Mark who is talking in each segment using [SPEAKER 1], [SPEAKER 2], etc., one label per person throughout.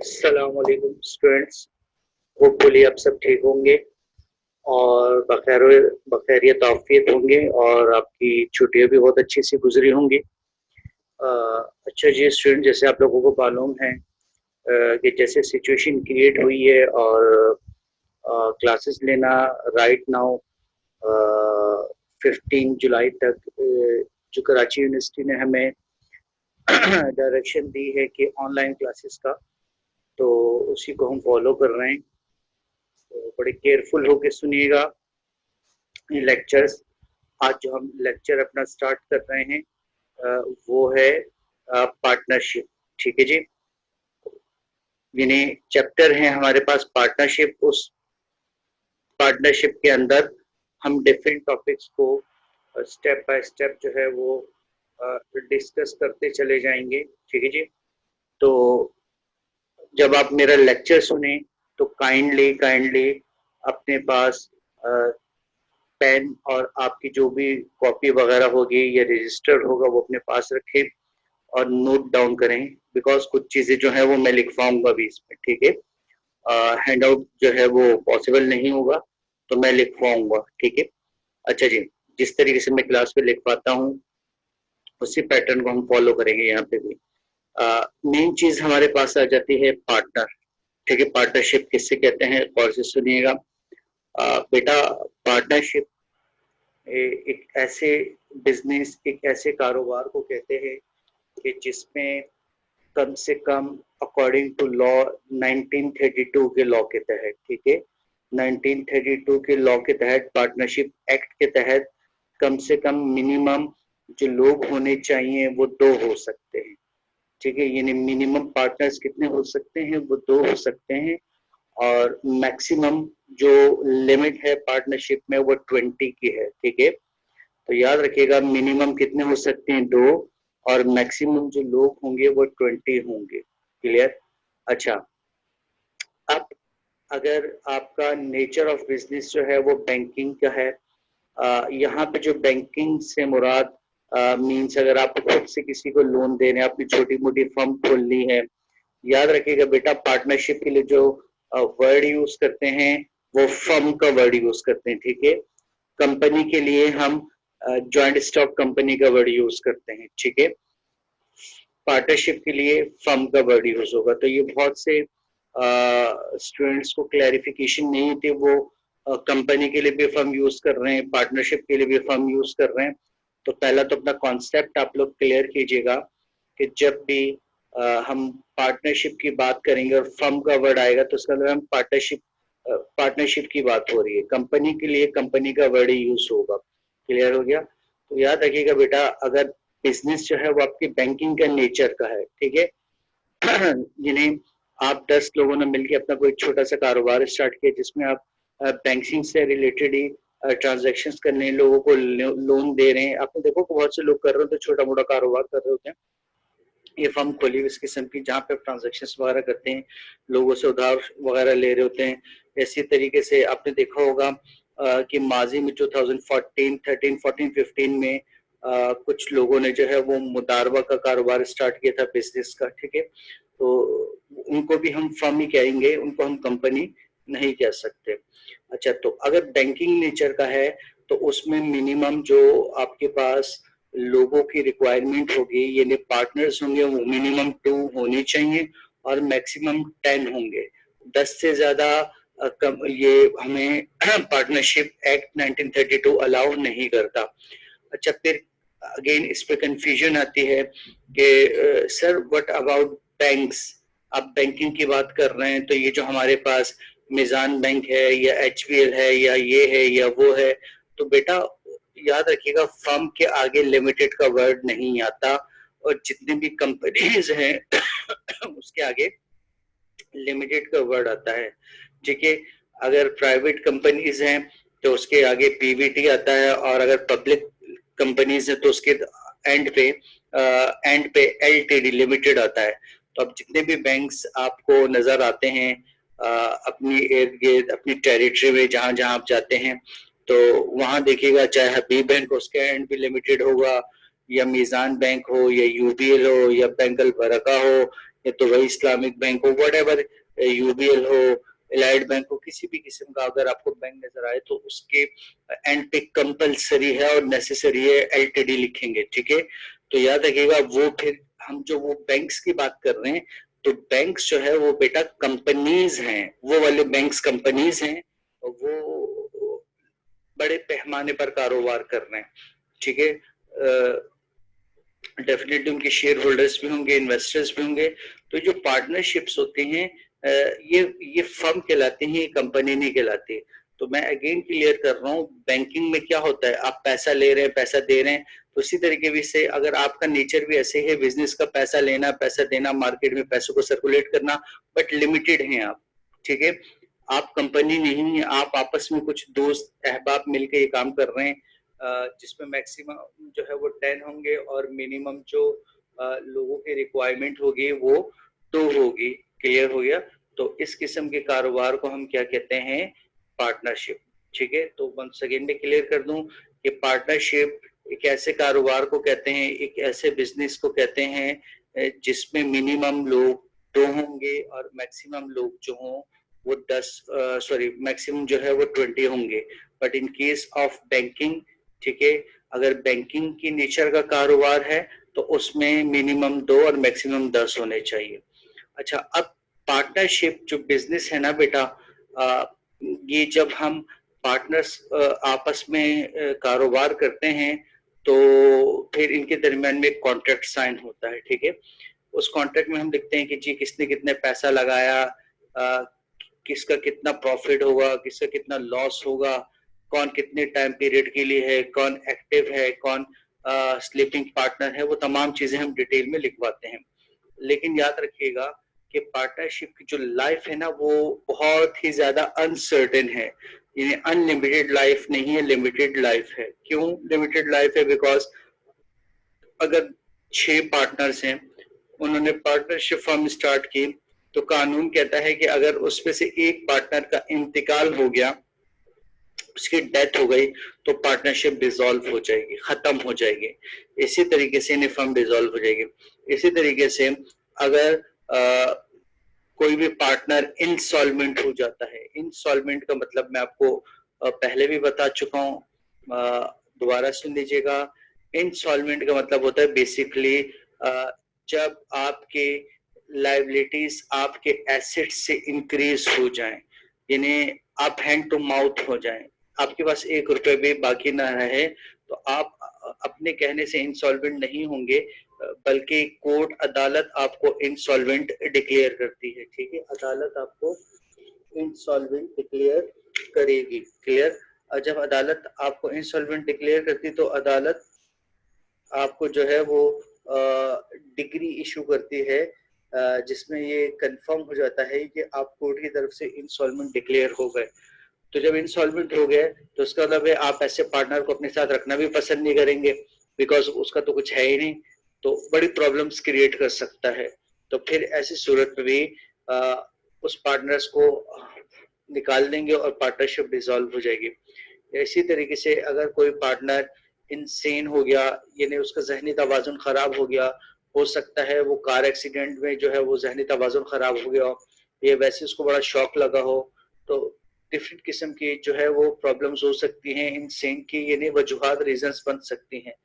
[SPEAKER 1] अस्सलामुअलैकुम students. Hopefully आप सब ठीक होंगे और बखैरियत आफियत होंगे और आपकी छुट्टियां भी बहुत अच्छी सी गुजरी होंगी। अच्छा जी स्टूडेंट, जैसे आप लोगों को मालूम है कि जैसे सिचुएशन क्रिएट हुई है और क्लासेस लेना राइट नाउ 15 जुलाई तक जो कराची यूनिवर्सिटी ने हमें डायरेक्शन दी है कि ऑनलाइन क्लासेस का, तो उसी को हम फॉलो कर रहे हैं। तो बड़े केयरफुल होके सुनिएगा ये लेक्चर्स। आज जो हम लेक्चर अपना स्टार्ट कर रहे हैं वो है पार्टनरशिप। ठीक है जी, यानी चैप्टर है हमारे पास पार्टनरशिप। उस पार्टनरशिप के अंदर हम डिफरेंट टॉपिक्स को स्टेप बाय स्टेप जो है वो डिस्कस करते चले जाएंगे। ठीक है जी, तो जब आप मेरा लेक्चर सुने तो काइंडली अपने पास पेन और आपकी जो भी कॉपी वगैरह होगी या रजिस्टर होगा वो अपने पास रखें और नोट डाउन करें, बिकॉज कुछ चीजें जो है वो मैं लिखवाऊंगा भी इसमें। ठीक है, हैंड आउट जो है वो पॉसिबल नहीं होगा तो मैं लिखवाऊंगा। ठीक है, अच्छा जी, जिस तरीके से मैं क्लास में लिखवाता हूँ उसी पैटर्न को हम फॉलो करेंगे यहाँ पे भी। मेन चीज हमारे पास आ जाती है पार्टनर। ठीक है, पार्टनरशिप किससे कहते हैं गौर से सुनिएगा। बेटा, पार्टनरशिप एक ऐसे बिजनेस, एक ऐसे कारोबार को कहते हैं कि जिसमें कम से कम अकॉर्डिंग टू लॉ 1932 के लॉ के तहत, ठीक है, 1932 के लॉ के तहत, पार्टनरशिप एक्ट के तहत कम से कम मिनिमम जो लोग होने चाहिए वो 2 हो सकते हैं। ठीक है, यानी मिनिमम पार्टनर्स कितने हो सकते हैं, वो 2 हो सकते हैं और मैक्सिमम जो लिमिट है पार्टनरशिप में वो 20 की है। ठीक है, तो याद रखिएगा मिनिमम कितने हो सकते हैं 2 और मैक्सिमम जो लोग होंगे वो 20 होंगे। क्लियर? अच्छा, अब अगर आपका नेचर ऑफ बिजनेस जो है वो बैंकिंग का है, यहाँ पे जो बैंकिंग से मुराद मीन्स अगर आप खुद से किसी को लोन दे रहे हैं, अपनी छोटी मोटी फर्म खोलनी है, याद रखिएगा बेटा पार्टनरशिप के लिए जो वर्ड यूज करते हैं वो फर्म का वर्ड यूज करते हैं। ठीक है, कंपनी के लिए हम जॉइंट स्टॉक कंपनी का वर्ड यूज करते हैं। ठीक है, पार्टनरशिप के लिए फर्म का वर्ड यूज होगा। तो ये बहुत से स्टूडेंट्स को क्लैरिफिकेशन नहीं होती, वो कंपनी के लिए भी फर्म यूज कर रहे हैं, पार्टनरशिप के लिए भी फर्म यूज कर रहे हैं। तो पहला तो अपना कॉन्सेप्ट आप लोग क्लियर कीजिएगा कि जब भी हम पार्टनरशिप की बात करेंगे और फर्म का वर्ड आएगा तो उसका मतलब हम पार्टनरशिप की बात हो रही है, कंपनी के लिए कंपनी का वर्ड यूज होगा। क्लियर हो गया? तो याद रखिएगा बेटा, अगर बिजनेस जो है वो आपकी बैंकिंग का नेचर का है, ठीक है, जिन्हें आप 10 लोगों ने मिलकर अपना कोई छोटा सा कारोबार स्टार्ट किया जिसमें आप बैंकिंग से रिलेटेड ही ट्रांजेक्शन्स करने, लोगों को लोन दे रहे हैं। आपने देखो बहुत से लोग कर रहे होते हैं, छोटा मोटा कारोबार कर रहे होते हैं, ये फर्म खोली इस किस्म की जहाँ पे ट्रांजेक्शन्स वगैरह करते हैं, लोगों से उधार वगैरह ले रहे होते हैं। इसी तरीके से आपने देखा होगा कि माजी में 2014, 13, 14, 15 में कुछ लोगों ने जो है वो मुदारबा का कारोबार स्टार्ट किया था बिजनेस का। ठीक है, तो उनको भी हम फर्म ही कहेंगे, उनको हम कंपनी नहीं कह सकते। अच्छा, तो अगर बैंकिंग नेचर का है तो उसमें मिनिमम जो आपके पास लोगों की रिक्वायरमेंट होगी, यानी पार्टनर्स होंगे, वो मिनिमम 2 होने चाहिए और मैक्सिमम 10 होंगे। 10 से ज्यादा कम ये हमें पार्टनरशिप एक्ट 1932 अलाउ नहीं करता। अच्छा, फिर अगेन इस पे कंफ्यूजन आती है कि सर व्हाट अबाउट बैंक्स, आप बैंकिंग की बात कर रहे हैं तो ये जो हमारे पास मिजान बैंक है या एचबीएल है या ये है या वो है, तो बेटा याद रखिएगा फर्म के आगे लिमिटेड का वर्ड नहीं आता और जितनी भी कंपनीज हैं उसके आगे लिमिटेड का वर्ड आता है। ठीक है, अगर प्राइवेट कंपनीज हैं तो उसके आगे पीवीटी आता है और अगर पब्लिक कंपनीज है तो उसके एंड पे एलटीडी लिमिटेड आता है। तो अब जितने भी बैंक्स आपको नजर आते हैं अपनी इर्द गिर्द अपनी टेरिटरी में जहां जहां आप जाते हैं, तो वहां देखिएगा चाहे हबीब बैंक उसके एंड भी लिमिटेड होगा या मीजान बैंक हो या यूबीएल हो या बैंक अल बरका हो या तो वही इस्लामिक बैंक हो, व्हाटएवर, यूबीएल हो, एलाइड बैंक हो, किसी भी किस्म का अगर आपको बैंक नजर आए तो उसके एंड पे कंपलसरी है और नेसेसरी है एलटीडी लिखेंगे, ठीक है। तो याद रखिएगा, वो फिर हम जो वो बैंक्स की बात कर रहे हैं, तो बैंक्स जो है वो बेटा कंपनीज हैं, वो वाले बैंक्स कंपनीज हैं, और वो बड़े पैमाने पर कारोबार कर रहे हैं, ठीक है। डेफिनेटली उनके शेयर होल्डर्स भी होंगे, इन्वेस्टर्स भी होंगे। तो जो पार्टनरशिप्स होते हैं ये फर्म कहलाते हैं, ये कंपनी नहीं कहलाती। तो मैं अगेन क्लियर कर रहा हूँ, बैंकिंग में क्या होता है, आप पैसा ले रहे हैं, पैसा दे रहे हैं, तो इसी तरीके भी से अगर आपका नेचर भी ऐसे है, बिजनेस का पैसा लेना, पैसा देना, मार्केट में पैसों को सर्कुलेट करना, बट लिमिटेड हैं आप, ठीक है। आप कंपनी नहीं है, आप आपस में कुछ दोस्त अहबाब मिलकर ये काम कर रहे हैं, जिसमें मैक्सिमम जो है वो 10 होंगे और मिनिमम जो लोगों की रिक्वायरमेंट होगी वो 2 होगी। क्लियर हो गया? तो इस किस्म के कारोबार को हम क्या कहते हैं, पार्टनरशिप, ठीक है। तो वंस अगेन मैं क्लियर कर दूं कि पार्टनरशिप एक ऐसे कारोबार को कहते हैं, एक ऐसे बिजनेस को कहते हैं जिसमें मिनिमम लोग 2 होंगे और मैक्सिमम लोग जो हों वो 10 मैक्सिमम जो है वो 20 होंगे। But in case of banking, ठीक है, अगर बैंकिंग की नेचर का कारोबार है तो उसमें मिनिमम 2 और मैक्सिमम 10 होने चाहिए। अच्छा, अब पार्टनरशिप जो बिजनेस है ना बेटा, ये जब हम पार्टनर्स आपस में कारोबार करते हैं तो फिर इनके दरमियान में कॉन्ट्रैक्ट साइन होता है, ठीक है। उस कॉन्ट्रैक्ट में हम लिखते हैं कि जी किसने कितने पैसा लगाया, किसका कितना प्रॉफिट होगा, किसका कितना लॉस होगा, कौन कितने टाइम पीरियड के लिए है, कौन एक्टिव है, कौन स्लीपिंग पार्टनर है, वो तमाम चीजें हम डिटेल में लिखवाते हैं। लेकिन याद रखिएगा कि पार्टनरशिप की जो लाइफ है ना वो बहुत ही ज्यादा अनसर्टेन है, यानी अनलिमिटेड लाइफ नहीं है, लिमिटेड लाइफ है। क्यों लिमिटेड लाइफ है? बिकॉज अगर 6 पार्टनर्स हैं, उन्होंने पार्टनरशिप फर्म स्टार्ट की, तो कानून कहता है कि अगर उसमें से एक पार्टनर का इंतकाल हो गया, उसकी डेथ हो गई, तो पार्टनरशिप डिसॉल्व हो जाएगी, खत्म हो जाएगी। इसी तरीके से फर्म डिसॉल्व हो जाएगी। इसी तरीके से अगर कोई भी पार्टनर इंसॉल्वेंट हो जाता है, इंसॉल्वेंट का मतलब मैं आपको पहले भी बता चुका हूँ, दोबारा सुन लीजिएगा। इंसॉल्वेंट का मतलब होता है बेसिकली जब आपके लायबिलिटीज आपके एसेट्स से इंक्रीज हो जाएं, यानी आप हैंड टू माउथ हो जाएं, आपके पास 1 रुपए भी बाकी ना रहे, तो आप अपने कहने से इंसॉल्वेंट नहीं होंगे, बल्कि कोर्ट अदालत आपको इंसॉल्वेंट डिक्लेयर करती है, ठीक है। अदालत आपको इंसॉल्वेंट डिक्लेयर करेगी। क्लियर? जब अदालत आपको इंसॉल्वेंट डिक्लेयर करती तो अदालत आपको जो है वो डिग्री इशू करती है, जिसमें ये कंफर्म हो जाता है कि आप कोर्ट की तरफ से इंसॉल्वेंट डिक्लेयर हो गए। तो जब इंसॉल्वेंट हो गए तो उसका मतलब है आप ऐसे पार्टनर को अपने साथ रखना भी पसंद नहीं करेंगे, बिकॉज उसका तो कुछ है ही नहीं, तो बड़ी प्रॉब्लम्स क्रिएट कर सकता है। तो फिर ऐसी सूरत में भी उस पार्टनर्स को निकाल देंगे और पार्टनरशिप डिसॉल्व हो जाएगी। इसी तरीके से अगर कोई पार्टनर इंसेन हो गया, यानी उसका जहनी तवाजुन खराब हो गया, हो सकता है वो कार एक्सीडेंट में जो है वो जहनी तवाजुन खराब हो गया हो, या वैसे उसको बड़ा शौक लगा हो, तो डिफरेंट किस्म की जो है वो प्रॉब्लम्स हो सकती हैं इंसेन की, यानी वजूहात रीजंस बन सकती हैं।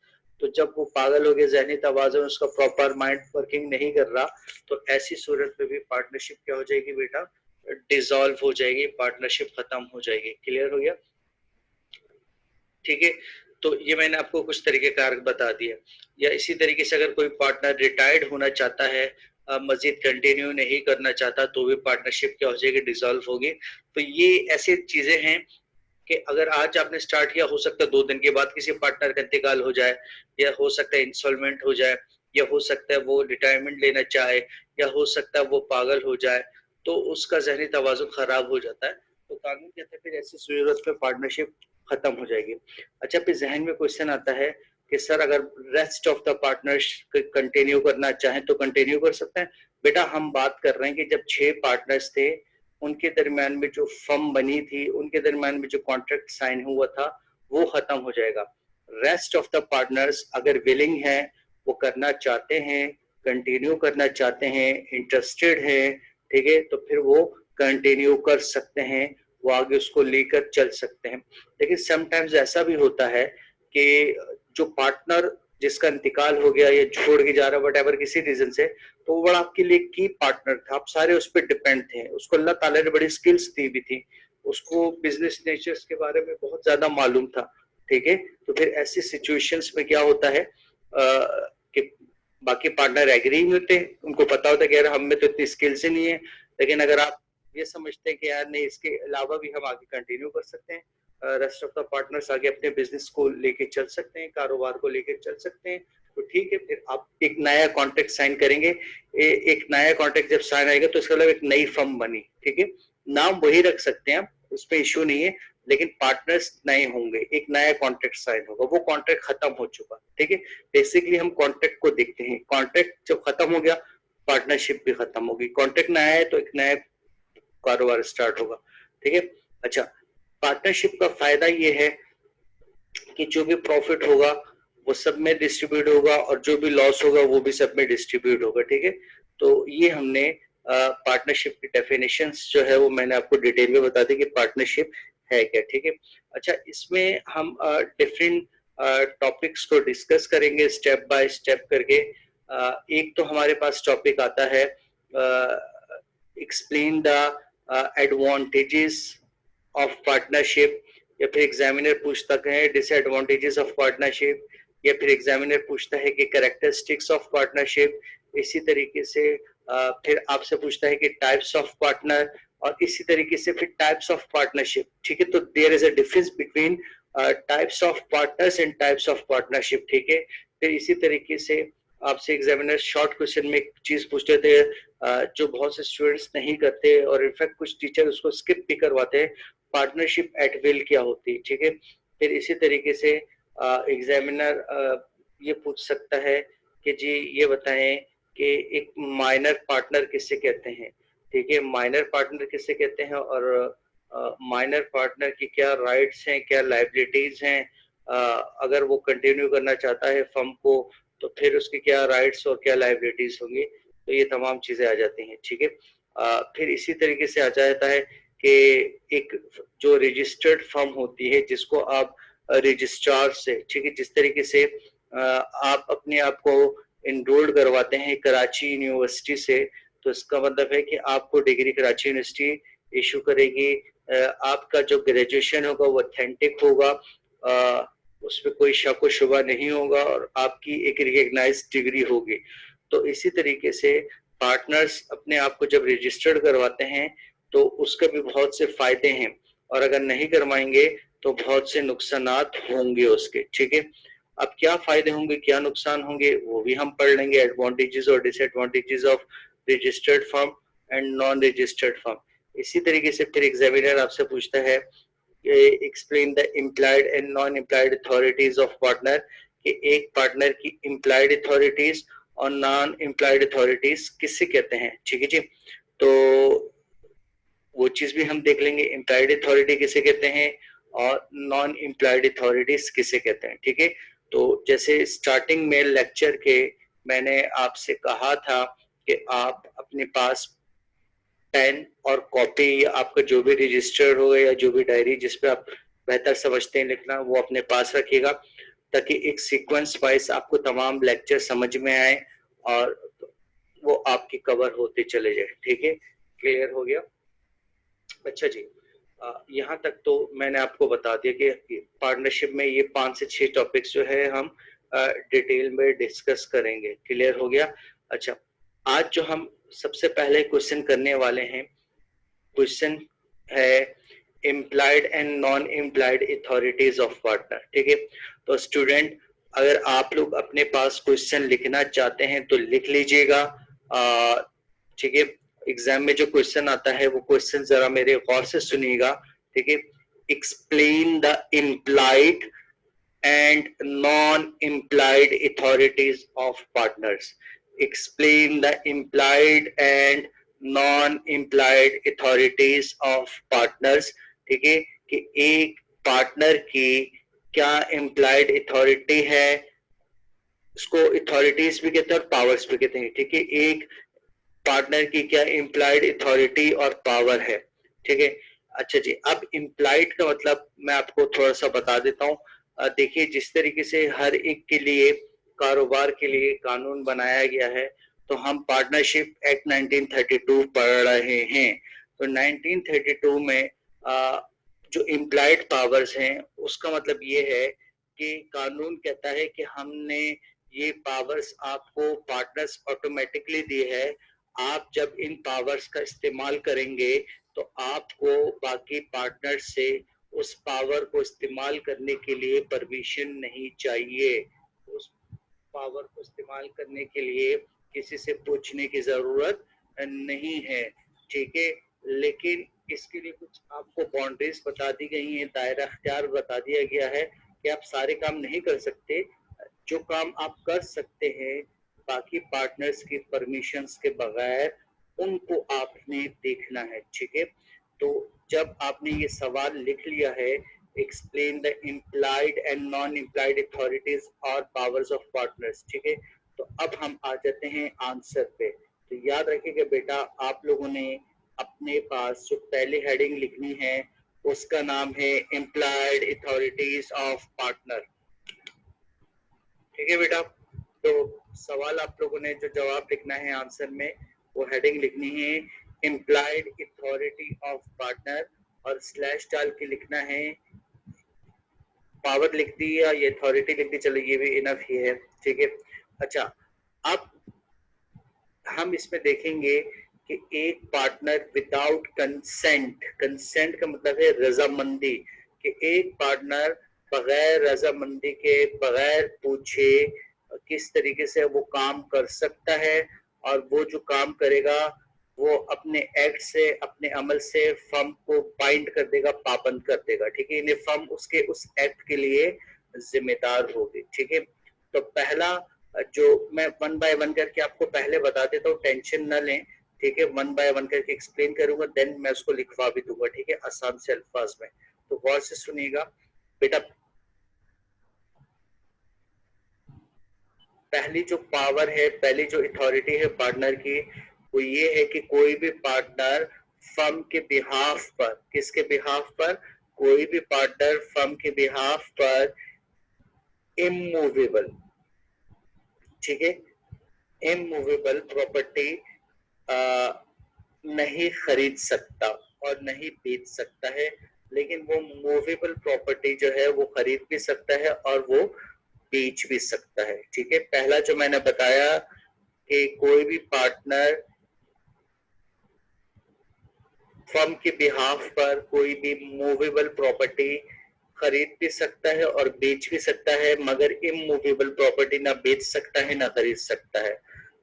[SPEAKER 1] तो जब वो पागल हो गया, जहनी तवाजुन उसका प्रॉपर माइंड वर्किंग नहीं कर रहा, तो ऐसी सूरत में भी पार्टनरशिप क्या हो जाएगी बेटा, डिसॉल्व हो जाएगी, पार्टनरशिप खत्म हो जाएगी। क्लियर हो गया? ठीक है। तो ये मैंने आपको कुछ तरीकेकार बता दिया। या इसी तरीके से अगर कोई पार्टनर रिटायर्ड होना चाहता है, मजीद कंटिन्यू नहीं करना चाहता, तो भी पार्टनरशिप क्या हो जाएगी, डिसॉल्व होगी। तो ये ऐसी चीजें हैं कि अगर आज आपने स्टार्ट किया, हो सकता है 2 दिन के बाद किसी पार्टनर का इंतकाल हो जाए, या हो सकता है इंसॉल्वेंट हो जाए, या हो सकता है वो रिटायरमेंट लेना चाहे, या हो सकता है वो पागल हो जाए, तो उसका जहनी तवाजुन खराब हो जाता है। तो कानून कहते हैं फिर ऐसी सूरत में पार्टनरशिप खत्म हो जाएगी। अच्छा, फिर जहन में क्वेश्चन आता है कि सर अगर rest of the partners continue करना चाहें तो कंटिन्यू कर सकते हैं। बेटा हम बात कर रहे हैं कि जब 6 पार्टनर्स थे, उनके दरमियान में जो फर्म बनी थी, उनके दरमियान में जो कॉन्ट्रैक्ट साइन हुआ था, वो खत्म हो जाएगा। रेस्ट ऑफ द पार्टनर्स अगर विलिंग है, वो करना चाहते हैं, कंटिन्यू करना चाहते हैं, इंटरेस्टेड हैं, ठीक है, तो फिर वो कंटिन्यू कर सकते हैं, वो आगे उसको लेकर चल सकते हैं। लेकिन समटाइम्स ऐसा भी होता है कि जो पार्टनर जिसका इंतकाल हो गया या छोड़ के जा रहा है वट किसी रीजन से, तो वो बड़ा आपके लिए की पार्टनर था, आप सारे उस पर डिपेंड थे, उसको अल्लाह ताला ने बड़ी स्किल्स दी भी थी, उसको बिजनेस नेचर्स के बारे में बहुत ज्यादा मालूम था, ठीक है। तो फिर ऐसी सिचुएशंस में क्या होता है कि बाकी पार्टनर एग्री नहीं होते, उनको पता होता है कि यार हम में तो इतनी स्किल्स ही नहीं है, लेकिन अगर आप ये समझते हैं कि यार नहीं, इसके अलावा भी हम आगे कंटिन्यू कर सकते हैं, रेस्ट ऑफ द पार्टनर्स आगे अपने बिजनेस को लेके चल सकते हैं, कारोबार को लेके चल सकते हैं, तो ठीक है, फिर आप एक नया कॉन्ट्रैक्ट साइन करेंगे। एक नया कॉन्ट्रैक्ट जब साइन आएगा तो इसका मतलब एक नई फर्म बनी, ठीक है, नाम वही रख सकते हैं आप, उस पर इश्यू नहीं है, लेकिन पार्टनर्स नए होंगे, एक नया कॉन्ट्रैक्ट साइन होगा, वो कॉन्ट्रैक्ट खत्म हो चुका, ठीक है। बेसिकली हम कॉन्ट्रैक्ट को देखते हैं, कॉन्ट्रैक्ट जब खत्म हो गया पार्टनरशिप भी खत्म होगी, कॉन्ट्रैक्ट नया है तो एक नया कारोबार स्टार्ट होगा, ठीक है। अच्छा, पार्टनरशिप का फायदा ये है कि जो भी प्रॉफिट होगा वो सब में डिस्ट्रीब्यूट होगा और जो भी लॉस होगा वो भी सब में डिस्ट्रीब्यूट होगा, ठीक है। तो ये हमने पार्टनरशिप की डेफिनेशंस जो है वो मैंने आपको डिटेल में बता दी कि पार्टनरशिप है क्या, ठीक है। अच्छा, इसमें हम डिफरेंट टॉपिक्स को डिस्कस करेंगे स्टेप बाय स्टेप करके। एक तो हमारे पास टॉपिक आता है explain the advantages of partnership, या फिर एग्जामिनर पूछता है डिसएडवांटेजेस ऑफ पार्टनरशिप, या फिर एग्जामिनर पूछता है कि कैरेक्टरिस्टिक्स ऑफ पार्टनरशिप। इसी तरीके से फिर आपसे पूछता है कि टाइप्स ऑफ पार्टनर, और इसी तरीके से फिर टाइप्स ऑफ पार्टनरशिप, ठीक है। तो there is a difference between types of partners and types of partnership, ठीक है। फिर इसी तरीके से आपसे एग्जामिनर शॉर्ट क्वेश्चन में एक चीज पूछते थे जो बहुत से स्टूडेंट्स नहीं करते, और इनफैक्ट कुछ टीचर उसको स्किप भी करवाते हैं, पार्टनरशिप एट विल क्या होती है, ठीक है। फिर इसी तरीके से एग्जामिनर ये पूछ सकता है कि जी ये बताएं कि एक माइनर पार्टनर किससे कहते हैं, ठीक है, माइनर पार्टनर किससे कहते हैं, और माइनर पार्टनर की क्या राइट्स हैं, क्या लायबिलिटीज हैं, अगर वो कंटिन्यू करना चाहता है फर्म को तो फिर उसकी क्या राइट्स और क्या लायबिलिटीज होंगी, तो ये तमाम चीजें आ जाती हैं, ठीक है। फिर इसी तरीके से आ जाता है कि एक जो रजिस्टर्ड फर्म होती है जिसको आप रजिस्ट्रार से, ठीक है, जिस तरीके से आप अपने आप को इनरोल्ड करवाते हैं कराची यूनिवर्सिटी से, तो इसका मतलब है कि आपको डिग्री कराची यूनिवर्सिटी इशू करेगी, आपका जो ग्रेजुएशन होगा वो ऑथेंटिक होगा, उसमें कोई शक व शुबा नहीं होगा, और आपकी एक रिकग्नाइज डिग्री होगी। तो इसी तरीके से पार्टनर्स अपने आप को जब रजिस्टर्ड करवाते हैं तो उसके भी बहुत से फायदे हैं, और अगर नहीं करवाएंगे तो बहुत से नुकसानात होंगे उसके, ठीक है। अब क्या फायदे होंगे क्या नुकसान होंगे वो भी हम पढ़ लेंगे, एडवांटेजेस और disadvantages of registered firm and non registered firm. इसी तरीके से फिर एग्जामिनर आपसे पूछता है explain the implied and non implied authorities of partner, कि एक पार्टनर की इम्प्लाइड अथॉरिटीज और नॉन इम्प्लाइड अथॉरिटीज किससे कहते हैं, ठीक है जी। तो वो चीज भी हम देख लेंगे, इम्प्लाइड अथॉरिटी किसे कहते हैं और नॉन इम्प्लाइड अथॉरिटीज किसे कहते हैं, ठीक है। तो जैसे स्टार्टिंग में लेक्चर के मैंने आपसे कहा था कि आप अपने पास पेन और कॉपी या आपका जो भी रजिस्टर हो या जो भी डायरी जिस पे आप बेहतर समझते हैं लिखना वो अपने पास रखिएगा, ताकि एक सीक्वेंस वाइज आपको तमाम लेक्चर समझ में आए और वो आपकी कवर होते चले जाए, ठीक है। क्लियर हो गया? अच्छा जी, यहाँ तक तो मैंने आपको बता दिया कि पार्टनरशिप में ये 5 से 6 टॉपिक्स जो है हम डिटेल में डिस्कस करेंगे। क्लियर हो गया? अच्छा, आज जो हम सबसे पहले क्वेश्चन करने वाले हैं, क्वेश्चन है implied and non implied authorities of partner, ठीक है। तो स्टूडेंट, अगर आप लोग अपने पास क्वेश्चन लिखना चाहते हैं तो लिख लीजिएगा, ठीक है। एग्जाम में जो क्वेश्चन आता है वो क्वेश्चन जरा मेरे गौर से सुनिएगा, ठीक है। Explain the implied and non-implied authorities of partners. Explain the implied and non-implied authorities of partners. ठीक है, कि एक पार्टनर की क्या implied authority है, इसको अथॉरिटीज भी कहते हैं और पावर्स भी कहते हैं, ठीक है। एक पार्टनर की क्या इम्प्लाइड अथॉरिटी और पावर है, ठीक है। अच्छा जी, अब इम्प्लाइड का मतलब मैं आपको थोड़ा सा बता देता हूँ। देखिए, जिस तरीके से हर एक के लिए कारोबार के लिए कानून बनाया गया है, तो हम पार्टनरशिप एक्ट 1932 पढ़ रहे हैं। तो 1932 में जो इम्प्लाइड पावर्स हैं, उसका मतलब ये है कि कानून कहता है कि हमने ये पावर्स आपको पार्टनर्स ऑटोमेटिकली दी है। आप जब इन पावर्स का इस्तेमाल करेंगे तो आपको बाकी पार्टनर से उस पावर को इस्तेमाल करने के लिए परमिशन नहीं चाहिए। उस पावर को इस्तेमाल करने के लिए किसी से पूछने की जरूरत नहीं है, ठीक है। लेकिन इसके लिए कुछ आपको बाउंड्रीज बता दी गई हैं, दायरा अख्तियार बता दिया गया है कि आप सारे काम नहीं कर सकते। जो काम आप कर सकते हैं बाकी पार्टनर्स की परमिशंस के बगैर, उनको आपने देखना है, ठीक है। तो जब आपने ये सवाल लिख लिया है, explain the implied and non implied authorities और पावर्स ऑफ पार्टनर्स, ठीक है। तो अब हम आ जाते हैं आंसर पे। तो याद रखिएगा बेटा, आप लोगों ने अपने पास जो पहले हेडिंग लिखनी है उसका नाम है इम्प्लाइड अथॉरिटीज ऑफ पार्टनर, ठीक है बेटा। तो सवाल आप लोगों ने जो जवाब लिखना है आंसर में, वो हेडिंग लिखनी है इम्प्लाइड अथॉरिटी ऑफ पार्टनर, और स्लैश डाल के लिखना है, पावर लिख दी या ये अथॉरिटी लिख दी, चलो ये भी इनफ ही है, ठीक है। अच्छा, अब हम इसमें देखेंगे कि एक पार्टनर विदाउट कंसेंट, कंसेंट का मतलब है रजामंदी, कि एक पार्टनर बगैर रजामंदी के, बगैर पूछे किस तरीके से वो काम कर सकता है, और वो जो काम करेगा वो अपने एक्ट से, अपने अमल से फर्म को बाइंड कर देगा, पाबंद कर देगा, ठीक है। फर्म उसके उस एक्ट के लिए जिम्मेदार होगी, ठीक है। तो पहला जो मैं वन बाय वन करके आपको पहले बता देता हूँ, टेंशन न लें, ठीक है। वन बाय वन करके एक्सप्लेन करूंगा, देन मैं उसको लिखवा भी दूंगा, ठीक है, आसान से अल्फाज में। तो गौर से सुनिएगा बेटा। पहली जो पावर है, पहली जो अथॉरिटी है पार्टनर की, वो ये है कि कोई भी पार्टनर फर्म के बिहाफ पर, किसके बिहाफ पर, कोई भी पार्टनर फर्म के बिहाफ पर इमूवेबल, ठीक है, इमूवेबल प्रॉपर्टी नहीं खरीद सकता और नहीं बेच सकता है, लेकिन वो मूवेबल प्रॉपर्टी जो है वो खरीद भी सकता है और वो बेच भी सकता है, ठीक है। पहला जो मैंने बताया कि कोई भी पार्टनर फर्म के बिहाफ पर कोई भी मूवेबल प्रॉपर्टी खरीद भी सकता है और बेच भी सकता है, मगर इमूवेबल प्रॉपर्टी ना बेच सकता है ना खरीद सकता है।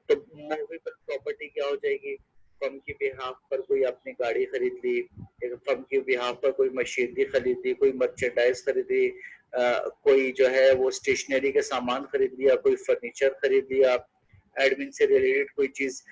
[SPEAKER 1] तो मूवेबल प्रॉपर्टी क्या हो जाएगी, फर्म के बिहाफ पर कोई आपने गाड़ी खरीद ली, फर्म के बिहाफ पर कोई मशीनरी खरीद ली, कोई मर्चेंडाइज खरीदी, कोई जो है वो स्टेशनरी का सामान खरीद लिया, कोई फर्नीचर खरीद लिया, एडमिन से रिलेटेड कोई चीज,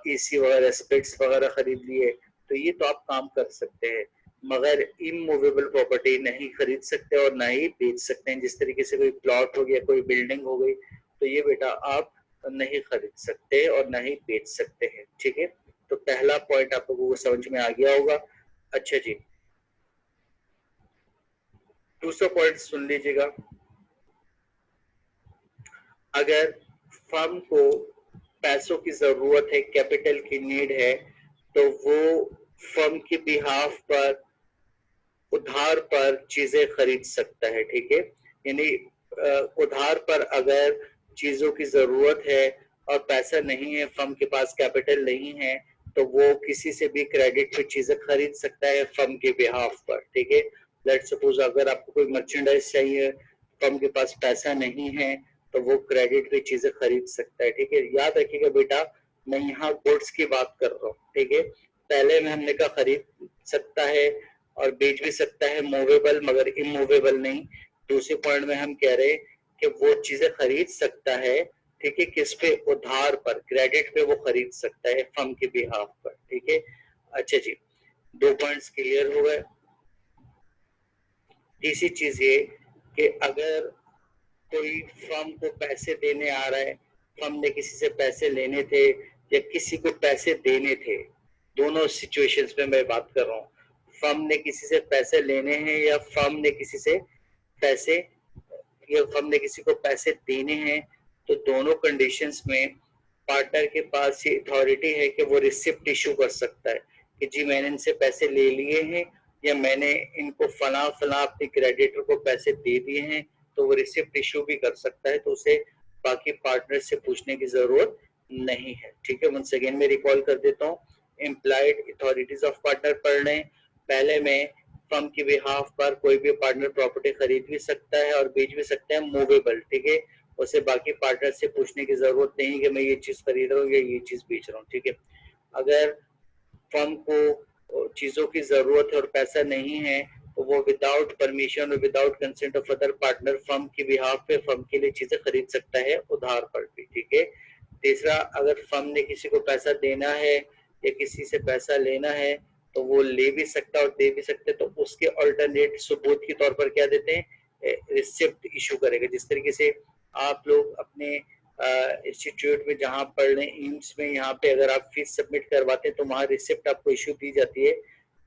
[SPEAKER 1] एसी वगैरह, स्पेक्स वगैरह खरीद लिए, तो ये तो आप काम कर सकते हैं। मगर इमूवेबल प्रॉपर्टी नहीं खरीद सकते और ना ही बेच सकते हैं। जिस तरीके से कोई प्लॉट हो गया, कोई बिल्डिंग हो गई, तो ये बेटा आप नहीं खरीद सकते और ना ही बेच सकते हैं, ठीक है। तो पहला पॉइंट आप लोगों को समझ में आ गया होगा। अच्छा जी, दूसरा पॉइंट सुन लीजिएगा। अगर फर्म को पैसों की जरूरत है, कैपिटल की नीड है, तो वो फर्म के बिहाफ पर उधार पर चीजें खरीद सकता है, ठीक है। यानी उधार पर अगर चीजों की जरूरत है और पैसा नहीं है, फर्म के पास कैपिटल नहीं है, तो वो किसी से भी क्रेडिट पे चीजें खरीद सकता है फर्म के बिहाफ पर, ठीक है। लेट्स सपोज अगर आपको कोई मर्चेंडाइज चाहिए, फर्म के पास पैसा नहीं है, तो वो क्रेडिट पे चीजें खरीद सकता है, ठीक है। याद रखिएगा बेटा, मैं यहाँ गुड्स की बात कर रहा हूँ, ठीक है। पहले में हमने कहा खरीद सकता है और बेच भी सकता है, मूवेबल मगर इमूवेबल नहीं। दूसरे पॉइंट में हम कह रहे हैं कि वो चीजें खरीद सकता है, ठीक है, किस पे, उधार पर, क्रेडिट पे वो खरीद सकता है फर्म के बिहाफ पर, ठीक है। अच्छा जी, दो पॉइंट्स क्लियर हो गए। तीसरी चीज ये कि अगर कोई फर्म को पैसे देने आ रहा है, फर्म ने किसी से पैसे लेने थे या किसी को पैसे देने थे, दोनों सिचुएशंस में मैं बात कर रहा हूँ। फर्म ने किसी से पैसे लेने हैं या फर्म ने किसी से पैसे या फर्म ने किसी को पैसे देने हैं, तो दोनों कंडीशंस में पार्टनर के पास ये अथॉरिटी है कि वो रिसिप्ट इशू कर सकता है कि जी मैंने इनसे पैसे ले लिए हैं या मैंने इनको फला फला अपने क्रेडिटर को पैसे दे दिए हैं, तो वो रिसिप्ट इशू भी कर सकता है, तो उसे बाकी पार्टनर से पूछने की जरूरत नहीं है। ठीक है, वंस अगेन मैं रिकॉल कर देता हूँ। इम्प्लाइड अथॉरिटीज ऑफ पार्टनर पढ़ रहे हैं। पहले में फर्म के बिहाफ पर कोई भी पार्टनर प्रॉपर्टी खरीद भी सकता है और बेच भी सकता है, मूवेबल। ठीक है, उसे बाकी पार्टनर से पूछने की जरूरत नहीं कि मैं ये चीज खरीद रहा हूँ या ये चीज बेच रहा हूँ। ठीक है, अगर फर्म को चीजों की जरूरत है और पैसा नहीं है, तो वो विदाउट परमिशन और without consent of other partner firm के बिहाफ पे फर्म के लिए चीजें खरीद सकता है उधार पर भी। ठीक है, तीसरा, अगर फर्म ने किसी को पैसा देना है या किसी से पैसा लेना है, तो वो ले भी सकता है और दे भी सकते हैं, तो उसके अल्टरनेट सबूत के तौर पर क्या देते हैं, रिसिप्ट इशू करेगा। जिस तरीके से आप लोग अपने इंस्टीट्यूट में जहाँ पढ़ रहे हैं, एम्स में, यहाँ पे अगर आप फीस सबमिट करवाते हैं तो वहाँ रिसिप्ट आपको इशू दी जाती है,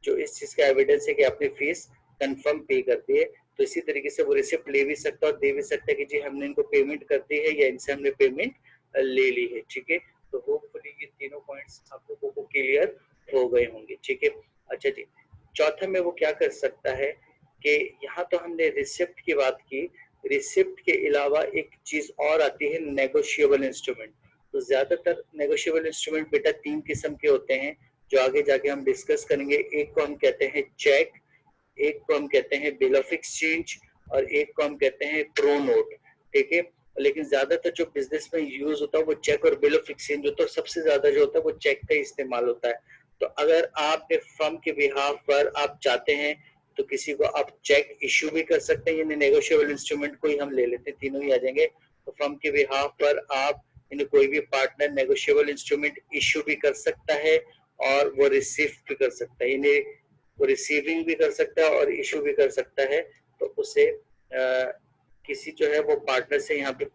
[SPEAKER 1] जो इस चीज का एविडेंस है कि आपने फीस कंफर्म पे कर दी है। तो इसी तरीके से वो रिसिप्ट ले भी सकता है और दे भी सकता है कि जी हमने इनको पेमेंट कर दी है या इनसे हमने पेमेंट ले ली है। ठीक है, तो होपफुली ये तीनों पॉइंट्स आप लोगों को क्लियर हो गए होंगे। ठीक है, अच्छा जी, चौथा में वो क्या कर सकता है कि यहाँ तो हमने रिसिप्ट की बात की, रिसिप्ट के अलावा एक चीज और आती है, नेगोशिएबल इंस्ट्रूमेंट। तो ज्यादातर नेगोशिएबल इंस्ट्रूमेंट बेटा तीन किस्म के होते हैं, जो आगे जाके हम डिस्कस करेंगे। एक को हम कहते हैं चेक, एक को हम कहते हैं बिल ऑफ एक्सचेंज और एक को हम कहते हैं प्रो नोट। ठीक है, लेकिन ज्यादातर जो बिजनेस में यूज होता है वो चेक और बिल ऑफ एक्सचेंज होता है, सबसे ज्यादा जो होता है वो चेक का इस्तेमाल होता है। तो अगर आपने फर्म के बिहाफ पर आप चाहते हैं तो किसी को आप चेक इश्यू भी कर सकते हैं, यानी नेगोशिएबल इंस्ट्रूमेंट को ही हम ले लेते हैं, तीनों ही आ जाएंगे। तो फर्म के बिहाफ पर आप कोई भी पार्टनर नेगोशिएबल इंस्ट्रूमेंट इश्यू भी कर सकता है और वो रिसीव भी कर सकता है, यानी वो रिसीविंग भी कर सकता है और इशू भी कर सकता है। तो उसे किसी जो है वो पार्टनर से यहाँ पे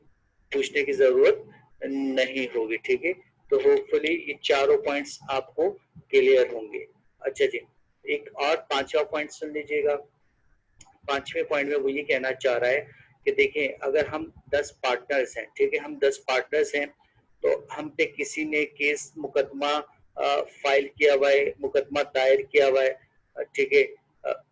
[SPEAKER 1] पूछने की जरूरत नहीं होगी। ठीक है, तो होपफुली ये चारों पॉइंट्स आपको क्लियर होंगे। अच्छा जी, एक और पांचवा पॉइंट सुन लीजिएगा। पांचवें पॉइंट में वो ये कहना चाह रहा है कि देखें, अगर हम 10 पार्टनर्स हैं, ठीक है, हम 10 पार्टनर्स हैं, तो हम पे किसी ने केस मुकदमा फाइल किया हुआ है, मुकदमा दायर किया हुआ है, ठीक है,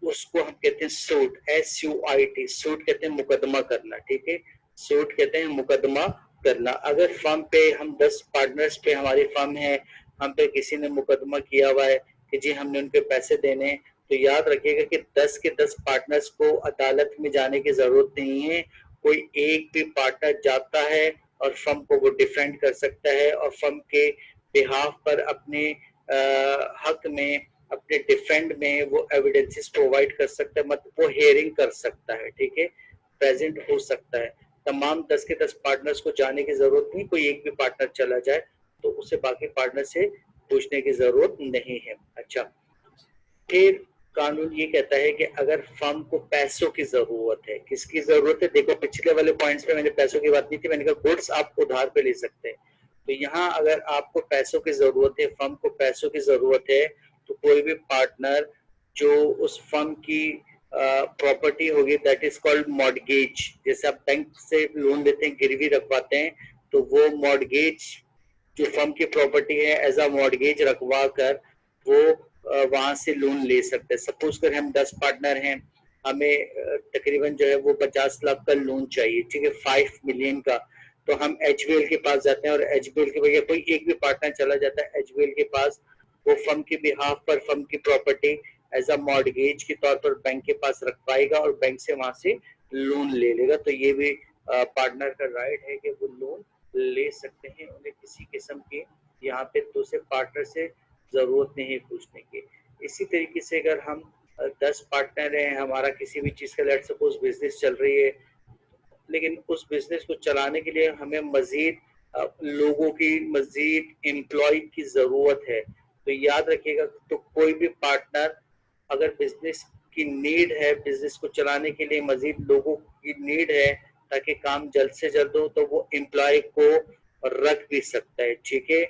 [SPEAKER 1] उसको हम कहते हैं सूट, SUIT, सूट कहते हैं मुकदमा करना। ठीक है, सूट कहते हैं मुकदमा करना। अगर फर्म पे हम 10 पार्टनर्स पे हमारी फर्म है, हम पे किसी ने मुकदमा किया हुआ है कि जी हमने उनके पैसे देने, तो याद रखिएगा कि 10 के 10 पार्टनर्स को अदालत में जाने की जरूरत नहीं है। कोई एक भी पार्टनर जाता है और फर्म को वो डिफेंड कर सकता है और फर्म के बिहाफ पर अपने हक में, अपने डिफेंड में वो एविडेंसेस प्रोवाइड कर सकता है, मतलब वो हियरिंग कर सकता है। ठीक है, प्रेजेंट हो सकता है। तमाम 10 के 10 पार्टनर्स को जाने की जरूरत नहीं, कोई एक भी पार्टनर चला जाए तो उसे बाकी पार्टनर से पूछने की जरूरत नहीं है। अच्छा, फिर कानून ये कहता है कि अगर फर्म को पैसों की जरूरत है, किसकी जरूरत है, देखो पिछले वाले पॉइंट्स में मैंने पैसों की बात नहीं थी, मैंने कहा गुड्स आप उधार पे ले सकते हैं। तो यहाँ अगर आपको पैसों की जरूरत है, फर्म को पैसों की जरूरत है, तो कोई भी पार्टनर जो उस फर्म की प्रॉपर्टी होगी, दैट इज कॉल्ड मॉर्गेज। जैसे आप बैंक से लोन लेते हैं, गिरवी रखवाते हैं, तो वो मॉर्गेज जो फर्म की प्रॉपर्टी है एज अ मॉर्गेज रखवा कर वो वहां से लोन ले सकते हैं। सपोज कर हम 10 पार्टनर हैं, हमें तकरीबन जो है वो 50 लाख का लोन चाहिए, ठीक है, 5 मिलियन का। तो हम HBL के पास जाते हैं और HBL के भैया कोई एक भी पार्टनर चला जाता है HBL के पास, वो फर्म के बिहाफ पर फर्म की प्रॉपर्टी एज अ मॉर्गेज के तौर पर बैंक के पास रखवाएगा और बैंक से वहां से लोन ले लेगा। तो ये भी पार्टनर का राइट है कि वो लोन ले सकते हैं, उन्हें किसी किस्म की यहाँ पे दूसरे पार्टनर से जरूरत नहीं है पूछने की। इसी तरीके से अगर हम 10 पार्टनर हैं, हमारा किसी भी चीज का लेट सपोज बिजनेस चल रही है, लेकिन उस बिजनेस को चलाने के लिए हमें मजीद लोगों की, मजीद एम्प्लॉय की जरूरत है। तो याद रखिएगा, तो कोई भी पार्टनर अगर बिजनेस की नीड है, बिजनेस को चलाने के लिए मजीद लोगों की नीड है, ताकि काम जल्द से जल्द हो, तो वो एम्प्लॉय को रख भी सकता है, ठीक है,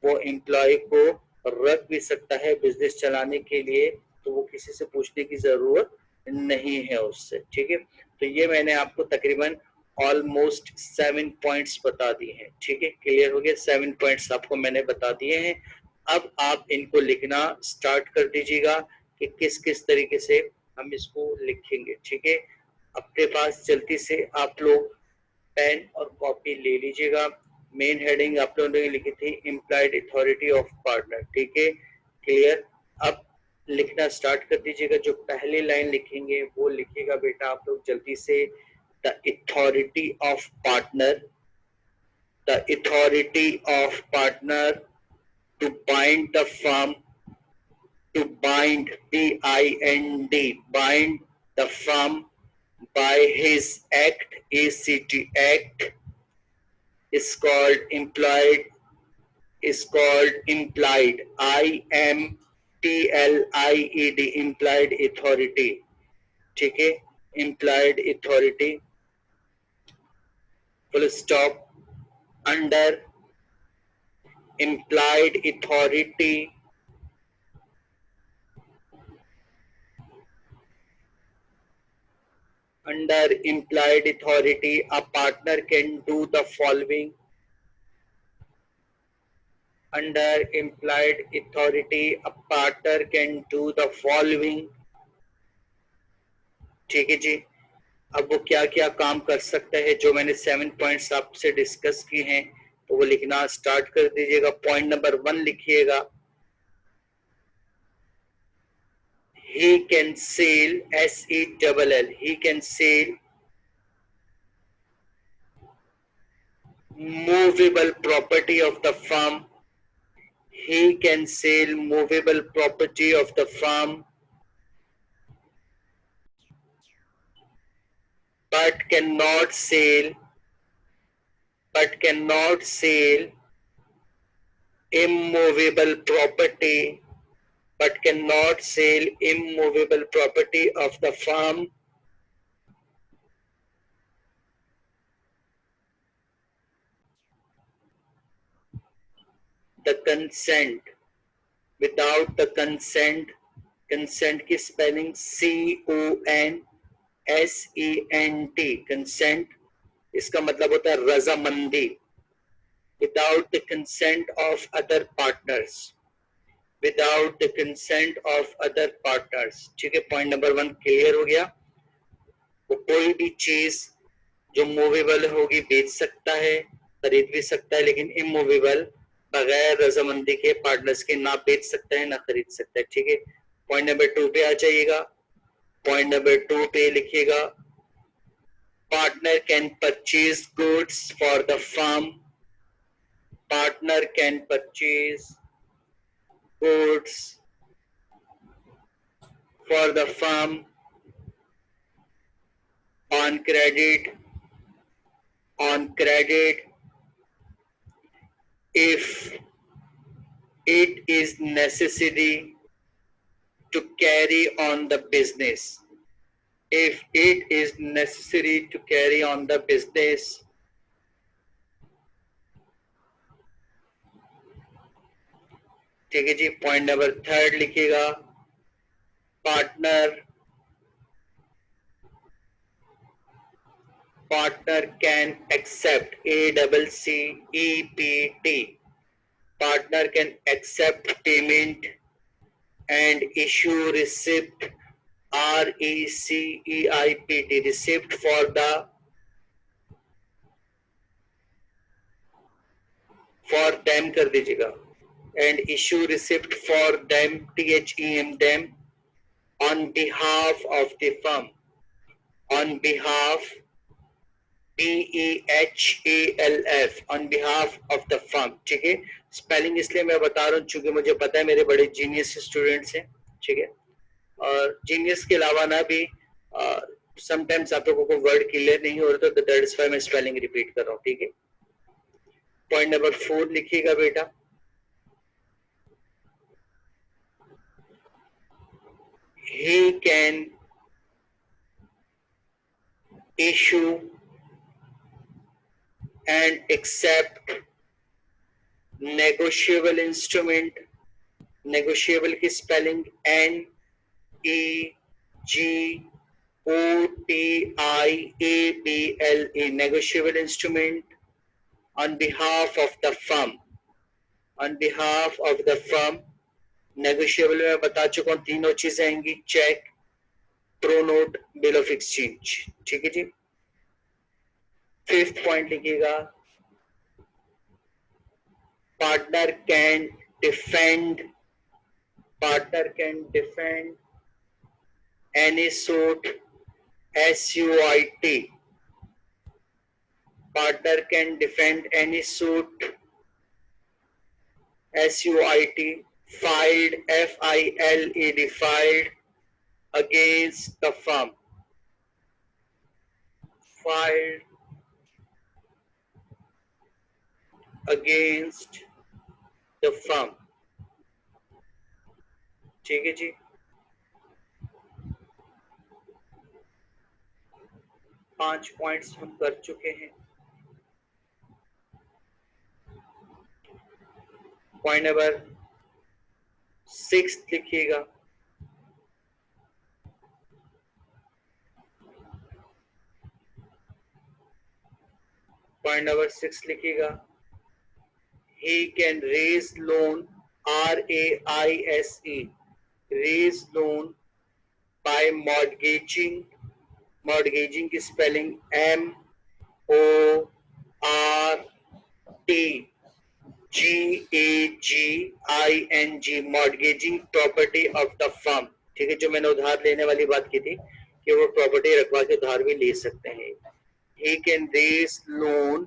[SPEAKER 1] वो एम्प्लॉय को रख भी सकता है बिजनेस चलाने के लिए, तो वो किसी से पूछने की जरूरत नहीं है उससे, ठीक है। तो ये मैंने आपको तकरीबन ऑलमोस्ट 7 पॉइंट्स बता दिए हैं, ठीक है, क्लियर हो गया, 7 पॉइंट्स आपको मैंने बता दिए हैं। अब आप इनको लिखना स्टार्ट कर दीजिएगा कि किस किस तरीके से हम इसको लिखेंगे, ठीक है। अपने पास जल्दी से आप लोग पेन और कॉपी ले लीजिएगा। मेन हेडिंग आप लोगों ने लिखी थी इम्प्लाइड अथॉरिटी ऑफ पार्टनर, ठीक है, क्लियर। अब लिखना स्टार्ट कर दीजिएगा। जो पहली लाइन लिखेंगे वो लिखिएगा बेटा आप लोग जल्दी से, the authority of partner, the authority of partner to bind the firm, to bind, B-I-N-D, bind the firm by his act, A-C-T, act, is called implied, I-M-P-L-I-E-D, implied authority, ठीक है, implied authority, full stop, under implied authority, under implied authority, a partner can do the following. Under implied authority, a partner can do the following. ठीक है जी। अब वो क्या क्या काम कर सकता है, जो मैंने 7 पॉइंट्स आपसे डिस्कस किए हैं, तो वो लिखना स्टार्ट कर दीजिएगा। पॉइंट नंबर 1 लिखिएगा, he can sell, S-E-L-L, he can sell movable property of the firm, he can sell movable property of the firm, but cannot sell immovable property, but cannot sell immovable property of the firm, the consent, without the consent, consent की spelling C-O-N-S-E-N-T, consent, इसका मतलब होता है रजामंदी, without the consent of other partners, without the consent of other partners, ठीक है। Point number 1 clear हो गया। वो कोई भी चीज जो मूवेबल होगी बेच सकता है, खरीद भी सकता है, लेकिन इमूवेबल बगैर रजामंदी के पार्टनर्स के ना बेच सकता है ना खरीद सकता है, ठीक है। पॉइंट नंबर 2 पे आ जाइएगा। पॉइंट नंबर 2 पे लिखिएगा, partner can purchase goods for the firm, partner can purchase goods for the firm on credit if it is necessary to carry on the business, if it is necessary to carry on the business, ठीक है जी। Point number 3 लिखिएगा, partner can accept, ACCEPT, partner can accept payment and issue receipt, RECEIPT, receipt for them कर दीजिएगा, and issue receipt for them, THEM, them, on behalf of the firm, on behalf, BEHALF, on behalf of the firm, ठीक है। Spelling इसलिए मैं बता रहा हूँ क्योंकि मुझे पता है मेरे बड़े जीनियस स्टूडेंट्स हैं, ठीक है। और जीनियस के अलावा ना भी समटाइम्स आप लोगों को वर्ड क्लियर नहीं हो रहा, तो दैट इज व्हाई मैं स्पेलिंग रिपीट कर रहा हूँ, ठीक है। पॉइंट नंबर 4 लिखिएगा बेटा, he can issue and accept negotiable instrument. negotiable की spelling NEGOTIABLE, negotiable instrument on behalf of the firm. on behalf of the firm. negotiable में बता चुका हूं, तीनों चीजें आएंगी, cheque, pronote, bill of exchange. ठीक है जी। 5th पॉइंट लिखिएगा, partner can defend any suit, SUIT. partner can defend any suit, SUIT, filed, FILED, filed against the firm. filed against the firm। ठीक है जी। 5 पॉइंट्स हम कर चुके हैं। पॉइंट नंबर 6 लिखिएगा, पॉइंट नंबर 6 लिखिएगा, he can raise loan, RAISE, raise loan by mortgaging की spelling MORTGAGING, mortgaging property of the firm। ठीक है, जो मैंने उधार लेने वाली बात की थी कि वो प्रॉपर्टी रखवा के उधार भी ले सकते हैं। he can raise loan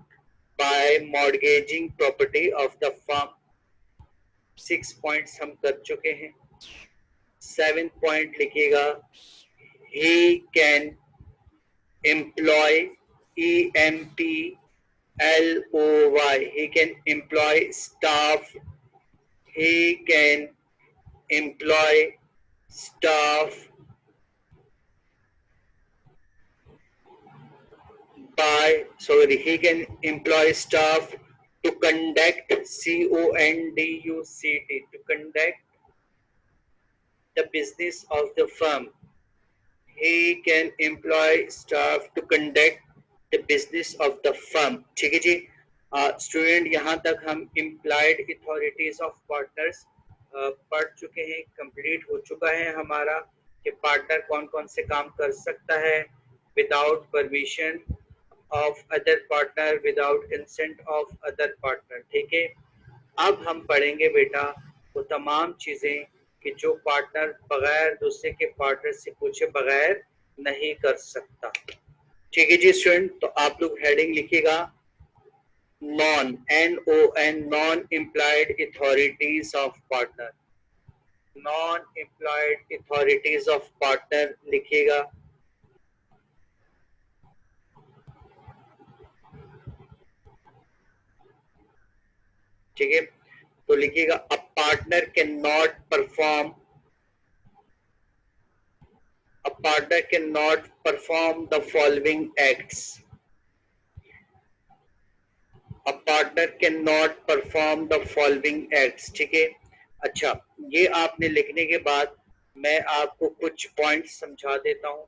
[SPEAKER 1] by mortgaging property of the firm। 6 points हम कर चुके हैं। 7th पॉइंट लिखिएगा, he can employ, EMPLOY, he can employ staff, he can employ staff he can employ staff to conduct, CONDUCT, to conduct the business of the firm। he can employ staff to conduct the business of the firm। ठीक है जी। Student यहाँ तक हम implied authorities of partners पढ़ चुके हैं, complete हो चुका है हमारा कि पार्टनर कौन कौन से काम कर सकता है without permission of other partner, without consent of other partner। ठीक है, अब हम पढ़ेंगे बेटा वो तमाम चीजें कि जो पार्टनर बगैर दूसरे के पार्टनर से पूछे बगैर नहीं कर सकता। ठीक है जी स्टूडेंट, तो आप लोग हेडिंग लिखिएगा non, NON, non employed authorities of partner. Non employed authorities of partner लिखिएगा। ठीक है, तो लिखिएगा a partner can not perform, a partner cannot perform the following acts। a partner cannot perform the following acts। ठीक है, अच्छा ये आपने लिखने के बाद मैं आपको कुछ पॉइंट समझा देता हूँ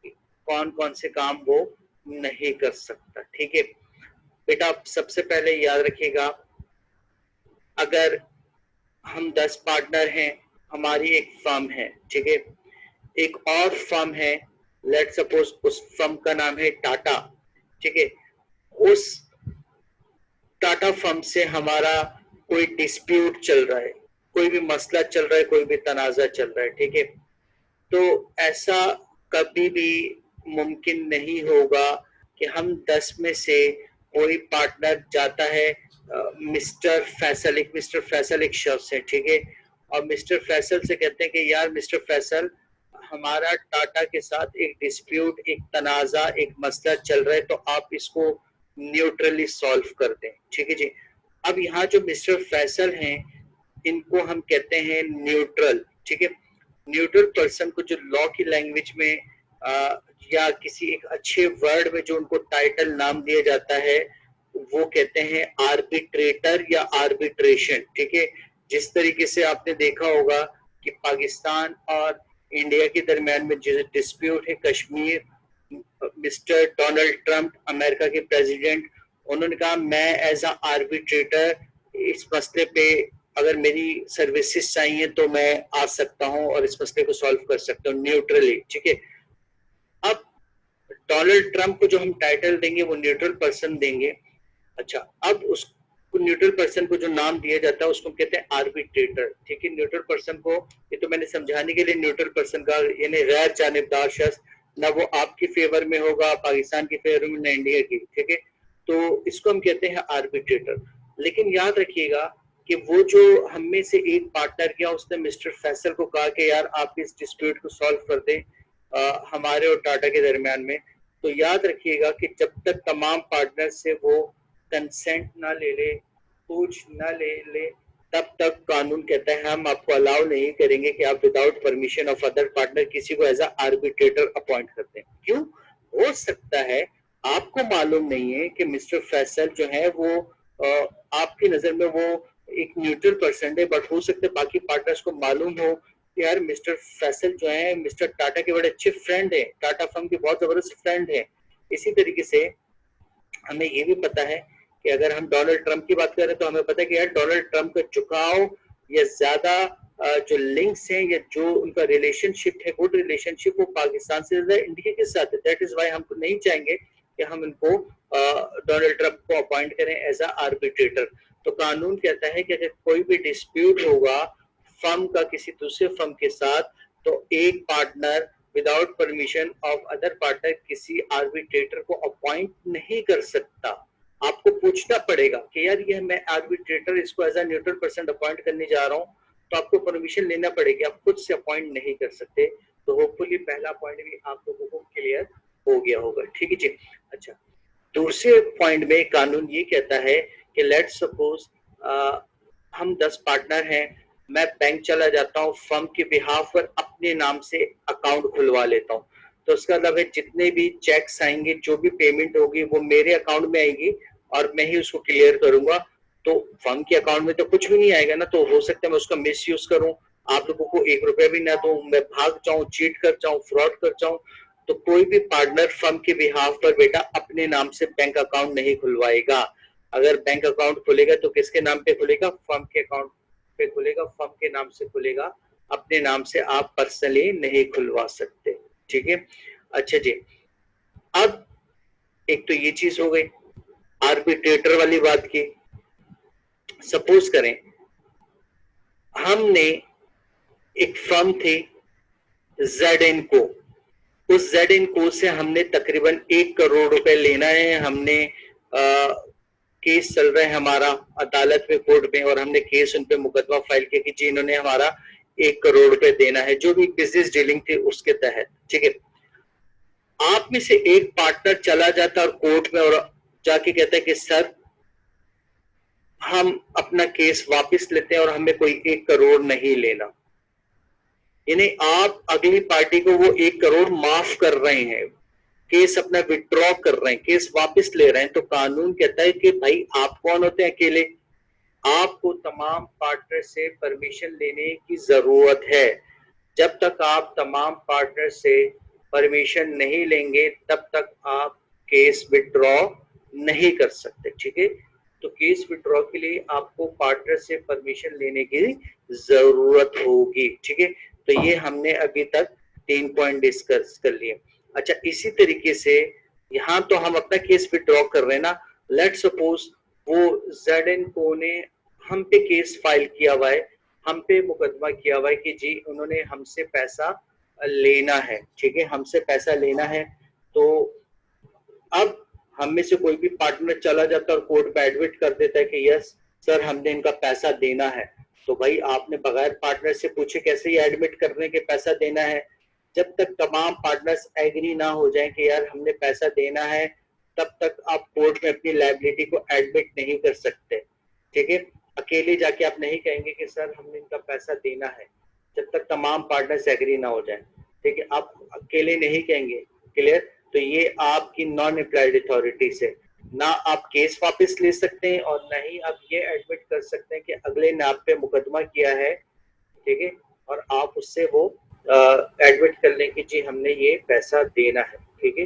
[SPEAKER 1] कि कौन कौन से काम वो नहीं कर सकता। ठीक है बेटा, आप सबसे पहले याद रखिएगा, अगर हम 10 पार्टनर हैं, हमारी एक फर्म है, ठीक है, एक और फर्म है, लेट सपोज उस फर्म का नाम है टाटा। ठीक है, उस टाटा फर्म से हमारा कोई डिस्प्यूट चल रहा है, कोई भी मसला चल रहा है, कोई भी तनाजा चल रहा है। ठीक है, तो ऐसा कभी भी मुमकिन नहीं होगा कि हम 10 में से कोई पार्टनर जाता है, मिस्टर फैसल एक शख्स है, ठीक है, और मिस्टर फैसल से कहते हैं कि यार मिस्टर फैसल, हमारा टाटा के साथ एक डिस्प्यूट, एक तनाजा, एक मसला चल रहा है, तो आप इसको न्यूट्रली सॉल्व कर दें। ठीक है जी। अब यहाँ जो मिस्टर फैसल हैं, इनको हम कहते हैं न्यूट्रल। ठीक है, न्यूट्रल पर्सन को जो लॉ की लैंग्वेज में या किसी एक अच्छे वर्ड में जो उनको टाइटल नाम दिया जाता है, वो कहते हैं आर्बिट्रेटर या आर्बिट्रेशन। ठीक है, जिस तरीके से आपने देखा होगा कि पाकिस्तान और इंडिया के दरमियान में जो डिस्प्यूट है Kashmir, mister Donald Trump America के प्रेसिडेंट, उन्होंने कहा मैं एज अ आर्बिट्रेटर इस मसले पे अगर मेरी सर्विसेज चाहिए तो मैं आ सकता हूं और इस मसले को सॉल्व कर सकता हूं न्यूट्रली। ठीक है, अब डोनाल्ड ट्रंप को जो हम टाइटल देंगे वो न्यूट्रल पर्सन देंगे। अच्छा, अब उसको न्यूट्रल पर्सन को जो नाम दिया जाता है उसको कहते हैं आर्बिट्रेटर। ठीक है, न्यूट्रल पर्सन को, ये तो मैंने समझाने के लिए न्यूट्रल पर्सन का, यानी गैर जानिबदार शख्स, ना वो आपके फेवर में होगा पाकिस्तान के फेवर में, ना इंडिया की। ठीक है, तो इसको हम कहते हैं आर्बिट्रेटर। लेकिन याद रखिएगा कि वो जो हम में से एक पार्टनर किया, उसने मिस्टर फैसल को कहा कि यार आप इस डिस्प्यूट को सॉल्व कर दें हमारे और टाटा के दरमियान में। तो याद रखिएगा कि जब तक तमाम पार्टनर से वो कंसेंट ना ले ले, पूछ ना ले, तब तक कानून कहता है हम आपको अलाउ नहीं करेंगे कि आप without permission of other partner किसी को एज अ आर्बिट्रेटर अपॉइंट करते हैं। क्यों? हो सकता है आपको मालूम नहीं है कि मिस्टर फैसल जो है वो आपकी नजर में वो एक न्यूट्रल पर्सन है, बट हो सकता है बाकी पार्टनर्स को मालूम हो कि यार मिस्टर फैसल जो है मिस्टर टाटा के बड़े अच्छे फ्रेंड है, टाटा फर्म के बहुत जबरदस्त फ्रेंड है। इसी तरीके से हमें ये भी पता है कि अगर हम डोनाल्ड ट्रंप की बात करें तो हमें पता है कि यार डोनाल्ड ट्रंप का झुकाव या ज्यादा जो लिंक्स हैं या जो उनका रिलेशनशिप है, गुड रिलेशनशिप, वो पाकिस्तान से ज्यादा इंडिया के साथ है। दैट इज वाई हम नहीं चाहेंगे कि हम इनको डोनाल्ड ट्रंप को अपॉइंट करें एज अ आर्बिट्रेटर। तो कानून कहता है कि अगर कोई भी डिस्प्यूट होगा फर्म का किसी दूसरे फर्म के साथ, तो एक partner without permission of other partner किसी आर्बिट्रेटर को अपॉइंट नहीं कर सकता। आपको पूछना पड़ेगा कि यार ये मैं आर्बिट्रेटर इसको as a neutral person appoint करने जा रहा हूँ, तो आपको परमिशन लेना पड़ेगी, आप खुद से अपॉइंट नहीं कर सकते। तो होपफुली पहला पॉइंट भी आप लोगों को क्लियर हो गया होगा। ठीक है जी। अच्छा, दूसरे पॉइंट में कानून ये कहता है कि लेट्स सपोज हम 10 पार्टनर हैं, मैं बैंक चला जाता हूँ, फर्म के बिहाफ पर अपने नाम से अकाउंट खुलवा लेता हूँ। तो उसका मतलब है जितने भी चेक्स आएंगे, जो भी पेमेंट होगी, वो मेरे अकाउंट में आएगी और मैं ही उसको क्लियर करूंगा। तो फर्म के अकाउंट में तो कुछ भी नहीं आएगा ना, तो हो सकता है मैं उसका मिस यूज करूं, आप लोगों को 1 रुपया भी ना दूं, मैं भाग जाऊं, चीट कर जाऊं, फ्रॉड कर जाऊं। तो कोई भी पार्टनर फर्म के बिहाफ पर बेटा अपने नाम से बैंक अकाउंट नहीं खुलवाएगा। अगर बैंक अकाउंट खुलेगा तो किसके नाम पे खुलेगा? फर्म के अकाउंट पे खुलेगा, फर्म के नाम से खुलेगा, अपने नाम से आप पर्सनली नहीं खुलवा सकते। ठीक है, अच्छा जी। अब एक तो ये चीज हो गई आर्बिट्रेटर वाली बात की। सपोज करें हमने एक फर्म थी ZNCO, उस ZNCO से हमने तकरीबन 1 करोड़ रुपए लेना है। हमने केस चल रहा है हमारा अदालत में, कोर्ट में, और हमने केस उन पे मुकदमा फाइल किया कि जी इन्होंने हमारा 1 करोड़ रुपए देना है, जो भी बिजनेस डीलिंग थी उसके तहत। ठीक है, आप में से एक पार्टनर चला जाता और कोर्ट में और जाके कहता है कि सर हम अपना केस वापस लेते हैं और हमें कोई 1 करोड़ नहीं लेना। यानी आप अगली पार्टी को वो 1 करोड़ माफ कर रहे हैं, केस अपना विड्रॉ कर रहे हैं, केस वापस ले रहे हैं। तो कानून कहता है कि भाई आप कौन होते हैं अकेले? आपको तमाम पार्टनर से परमिशन लेने की जरूरत है। जब तक आप तमाम पार्टनर से परमिशन नहीं लेंगे तब तक आप केस विड्रॉ नहीं कर सकते। ठीक है, तो केस विड्रॉ के लिए आपको पार्टनर से परमिशन लेने की जरूरत होगी। ठीक है, तो ये हमने अभी तक 3 पॉइंट डिस्कस कर लिए। अच्छा, इसी तरीके से यहाँ तो हम अपना केस विड्रॉ कर रहे हैं ना। लेट सपोज वो ZNCO ने हम पे केस फाइल किया हुआ है, हम पे मुकदमा किया हुआ है कि जी उन्होंने हमसे पैसा लेना है। ठीक है, हमसे पैसा लेना है। तो अब हम में से कोई भी पार्टनर चला जाता है और कोर्ट में एडमिट कर देता है कि यस सर हमने इनका पैसा देना है। तो भाई आपने बगैर पार्टनर से पूछे कैसे ये एडमिट करने के पैसा देना है? जब तक तमाम पार्टनर्स एग्री ना हो जाएं कि यार हमने पैसा देना है, तब तक आप कोर्ट में अपनी लायबिलिटी को एडमिट नहीं कर सकते। ठीक है, अकेले जाके आप नहीं कहेंगे कि सर हमने इनका पैसा देना है, जब तक तमाम पार्टनर्स एग्री ना हो जाए। ठीक है, आप अकेले नहीं कहेंगे। क्लियर? तो ये आपकी नॉन अप्लाइड अथॉरिटी से। ना आप केस वापस ले सकते हैं और ना ही आप ये एडमिट कर सकते हैं कि अगले ने आप पे मुकदमा किया है, ठीक है, और आप उससे वो एडमिट कर लें कि जी हमने ये पैसा देना है, ठीक है।